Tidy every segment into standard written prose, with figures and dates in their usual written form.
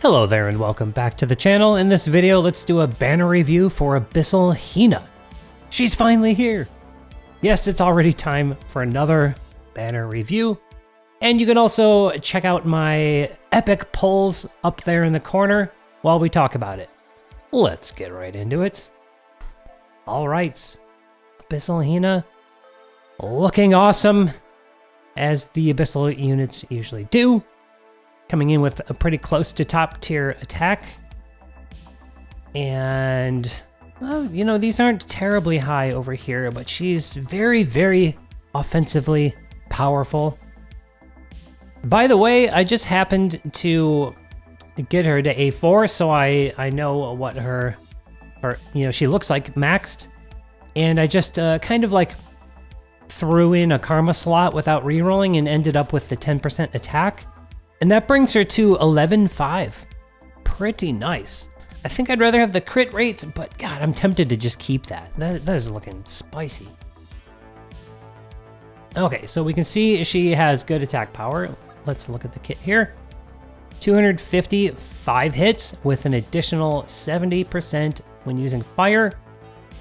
Hello there and welcome back to the channel. In this video, let's do a banner review for Abyssal Hina. She's finally here. Yes, it's already time for another banner review. And you can also check out my epic polls up there in the corner while we talk about it. Let's get right into it. All right, Abyssal Hina, looking awesome, as the Abyssal units usually do. Coming in with a pretty close to top tier attack. And, well, you know, these aren't terribly high over here, but she's very, very offensively powerful. By the way, I just happened to get her to A4, so I know what her she looks like maxed. And I just kind of like threw in a karma slot without rerolling and ended up with the 10% attack. And that brings her to 11.5. Pretty nice. I think I'd rather have the crit rates, but God, I'm tempted to just keep that. That is looking spicy. Okay, so we can see she has good attack power. Let's look at the kit here. 255 hits with an additional 70% when using fire.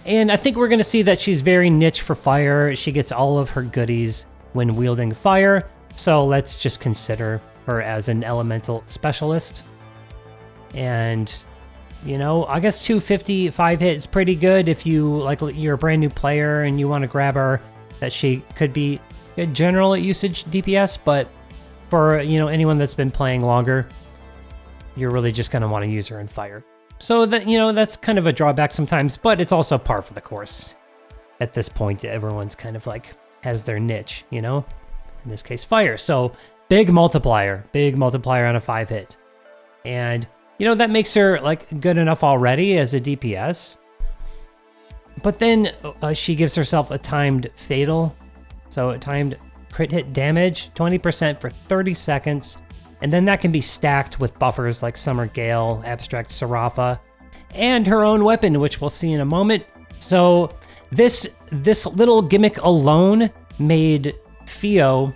And I think we're going to see that she's very niche for fire. She gets all of her goodies when wielding fire. So let's just consider her as an elemental specialist. And, you know, I guess 255 hit is pretty good if you're a brand new player and you want to grab her, that she could be good general usage DPS, but for, you know, anyone that's been playing longer, you're really just going to want to use her in fire. So that, you know, that's kind of a drawback sometimes, but it's also par for the course. At this point, everyone's kind of like has their niche, you know, in this case, fire. So big multiplier on a 5 hit. And, you know, that makes her like good enough already as a DPS. But then she gives herself a timed fatal. So a timed crit hit damage, 20% for 30 seconds. And then that can be stacked with buffers like Summer Gale, Abstract Serapha, and her own weapon, which we'll see in a moment. So this little gimmick alone made Fio,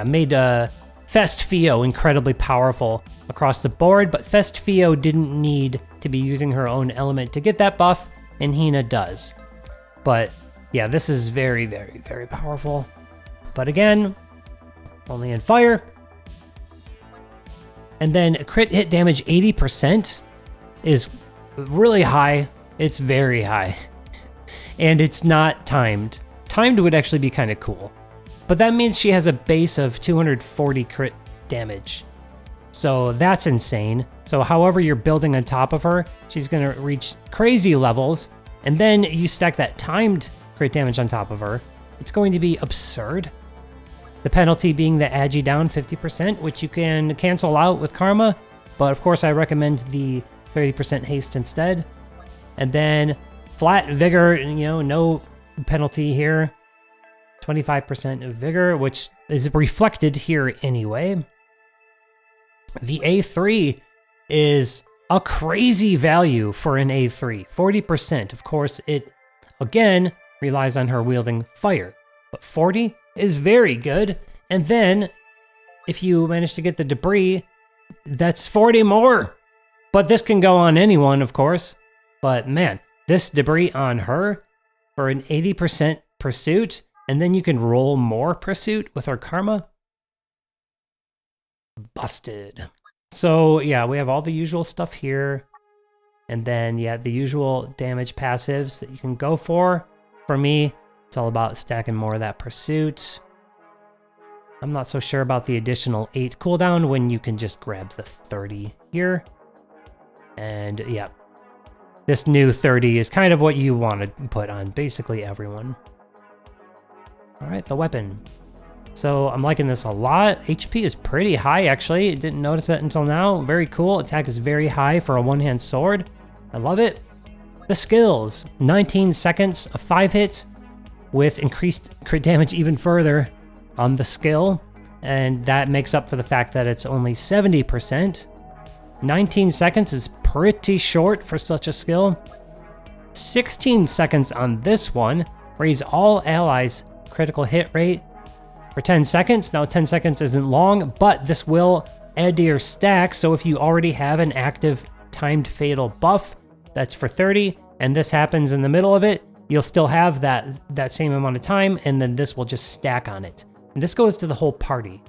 made Fest Fio incredibly powerful across the board, but Fest Fio didn't need to be using her own element to get that buff, and Hina does. But yeah, this is very, very, very powerful. But again, only in fire. And then crit hit damage 80% is really high. It's very high. And it's not timed. Timed would actually be kind of cool. But that means she has a base of 240 crit damage. So that's insane. So however you're building on top of her, she's going to reach crazy levels. And then you stack that timed crit damage on top of her. It's going to be absurd. The penalty being the agi down 50%, which you can cancel out with karma. But of course, I recommend the 30% haste instead. And then flat vigor, you know, no penalty here. 25% of vigor, which is reflected here anyway. The A3 is a crazy value for an A3, 40%. Of course, it, again, relies on her wielding fire, but 40 is very good. And then, if you manage to get the debris, that's 40 more. But this can go on anyone, of course. But man, this debris on her for an 80% pursuit, and then you can roll more pursuit with our karma. Busted. So yeah, we have all the usual stuff here. And then yeah, the usual damage passives that you can go for. For me, it's all about stacking more of that pursuit. I'm not so sure about the additional 8 cooldown when you can just grab the 30 here. And yeah, this new 30 is kind of what you want to put on basically everyone. All right, the weapon. So I'm liking this a lot. HP is pretty high, actually. Didn't notice that until now. Very cool. Attack is very high for a one-hand sword. I love it. The skills. 19 seconds of 5 hits with increased crit damage even further on the skill. And that makes up for the fact that it's only 70%. 19 seconds is pretty short for such a skill. 16 seconds on this one. Raise all allies' critical hit rate for 10 seconds. Now 10 seconds isn't long, but this will add to your stack. So if you already have an active timed fatal buff, that's for 30, and this happens in the middle of it, you'll still have that same amount of time, and then this will just stack on it. And this goes to the whole party.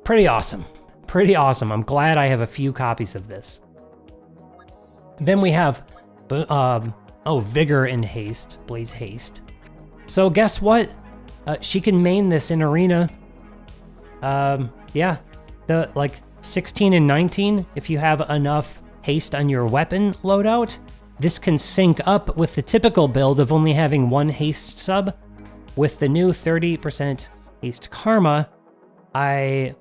Pretty awesome. Pretty awesome. I'm glad I have a few copies of this. Then we have, Vigor and Haste, Blaze Haste. So guess what? She can main this in Arena. Yeah, the like 16 and 19, if you have enough haste on your weapon loadout, this can sync up with the typical build of only having one haste sub. With the new 30% haste karma, I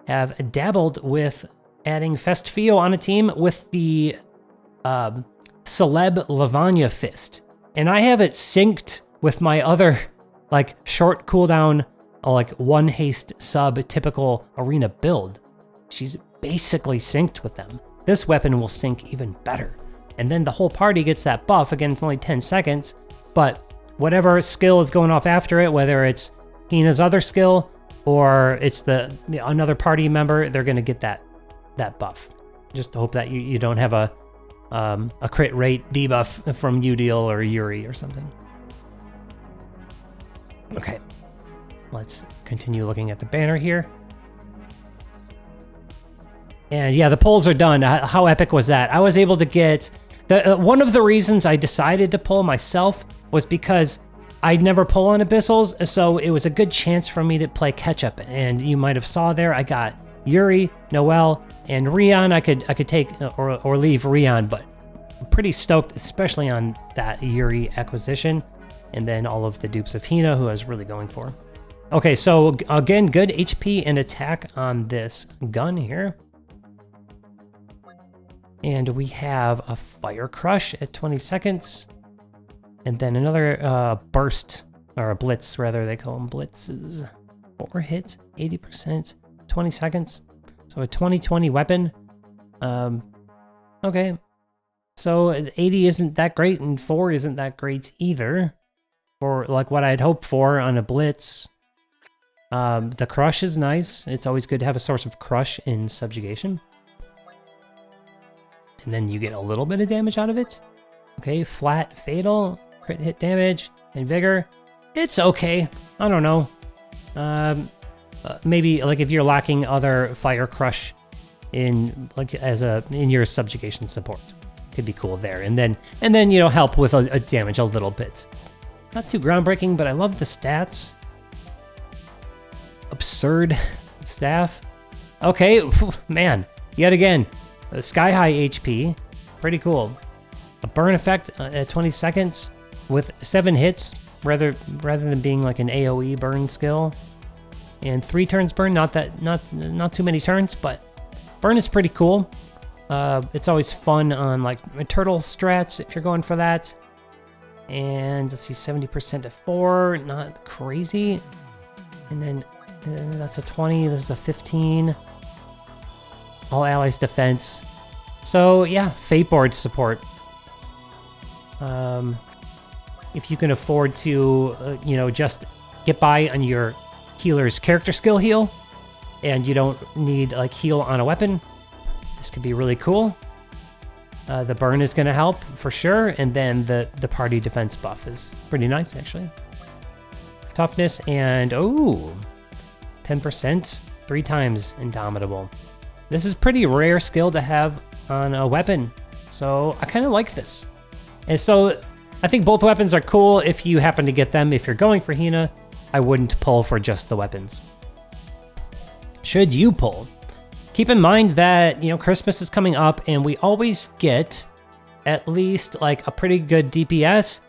have dabbled with adding Festfio on a team with the Celeb Lavanya Fist. And I have it synced with my other like short cooldown, like one haste sub typical arena build. She's basically synced with them. This weapon will sync even better. And then the whole party gets that buff. Again, it's only 10 seconds, but whatever skill is going off after it, whether it's Hina's other skill or it's another party member, they're gonna get that buff. Just hope that you don't have a crit rate debuff from Udiel or Yuri or something. Okay, let's continue looking at the banner here. And yeah, the polls are done. How epic was that? I was able to get one of the reasons I decided to pull myself was because I'd never pull on Abyssals, so it was a good chance for me to play catch up. And you might have saw there, I got Yuri, Noelle, and Rion. I could take or leave Rion, but I'm pretty stoked, especially on that Yuri acquisition, and then all of the dupes of Hina, who I was really going for. Okay, so again, good HP and attack on this gun here. And we have a Fire Crush at 20 seconds. And then another burst, or a blitz, rather, they call them blitzes. 4 hit, 80%, 20 seconds. So a 20-20 weapon. Okay. So 80 isn't that great, and 4 isn't that great either. For like what I'd hoped for on a blitz. The crush is nice. It's always good to have a source of crush in subjugation. And then you get a little bit of damage out of it. Okay, flat fatal, crit hit damage, and vigor. It's okay. I don't know. Maybe like if you're lacking other fire crush in like in your subjugation support, could be cool there. And then help with a damage a little bit. Not too groundbreaking, but I love the stats. Absurd staff. Okay, man, yet again. Sky high HP, pretty cool. A burn effect at 20 seconds with 7 hits, rather than being like an AOE burn skill. And 3 turns burn, not too many turns, but burn is pretty cool. It's always fun on like turtle strats if you're going for that. And let's see, 70% at 4, not crazy. And then that's a 20. This is a 15. All allies defense. So yeah, fate board support. If you can afford to, just get by on your healer's character skill heal, and you don't need like heal on a weapon, this could be really cool. The burn is going to help for sure, and then the party defense buff is pretty nice actually. Toughness and 10%, 3 times indomitable. This is pretty rare skill to have on a weapon, so I kind of like this. And so I think both weapons are cool if you happen to get them. If you're going for Hina, I wouldn't pull for just the weapons. Should you pull? Keep in mind that, Christmas is coming up and we always get at least like a pretty good DPS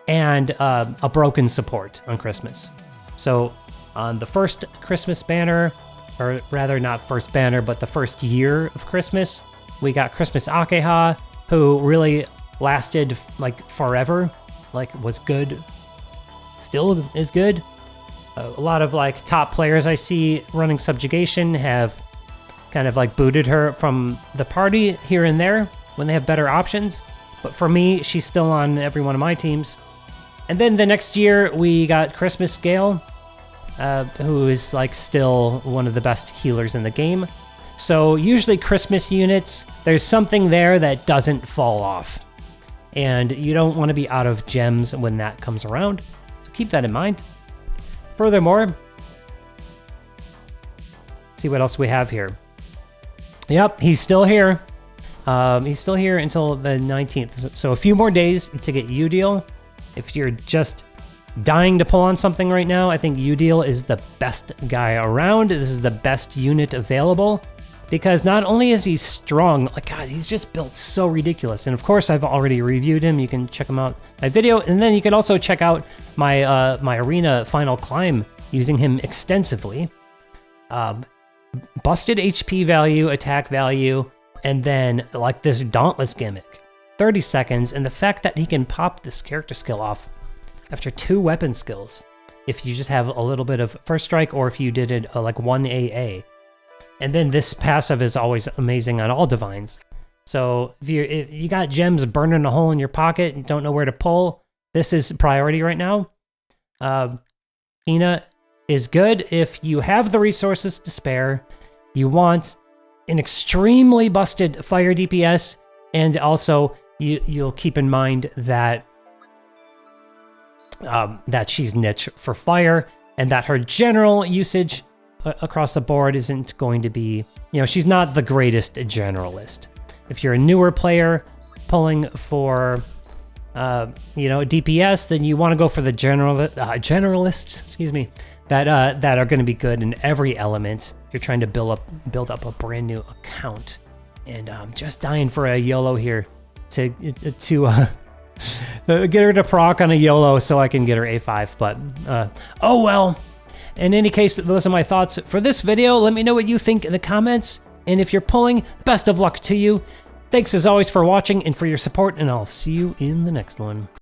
and a broken support on Christmas. So on the first Christmas banner, or rather not first banner, but the first year of Christmas, we got Christmas Akeha, who really lasted like forever, like was good, still is good. A lot of like top players I see running subjugation have kind of like booted her from the party here and there when they have better options. But for me, she's still on every one of my teams. And then the next year we got Christmas Gale, who is like still one of the best healers in the game. So usually Christmas units, there's something there that doesn't fall off. And you don't want to be out of gems when that comes around. So keep that in mind. Furthermore, let's see what else we have here. Yep, he's still here. He's still here until the 19th. So a few more days to get U-Deal. If you're just dying to pull on something right now, I think U-Deal is the best guy around. This is the best unit available. Because not only is he strong, like God, he's just built so ridiculous. And of course, I've already reviewed him. You can check him out my video, and then you can also check out my my arena final climb using him extensively. Busted HP value, attack value, and then like this Dauntless gimmick, 30 seconds, and the fact that he can pop this character skill off after 2 weapon skills, if you just have a little bit of first strike, or if you did it like 1 AA. And then this passive is always amazing on all divines. So if you got gems burning a hole in your pocket and don't know where to pull, this is priority right now. Hina is good if you have the resources to spare. You want an extremely busted fire DPS, and also you'll keep in mind that that she's niche for fire, and that her general usage across the board isn't going to be, she's not the greatest generalist. If you're a newer player pulling for, DPS, then you want to go for the generalists, excuse me, that are going to be good in every element. You're trying to build up a brand new account, and I'm just dying for a YOLO here to get her to proc on a YOLO so I can get her A5. But oh well. In any case, those are my thoughts for this video. Let me know what you think in the comments. And if you're pulling, best of luck to you. Thanks as always for watching and for your support, and I'll see you in the next one.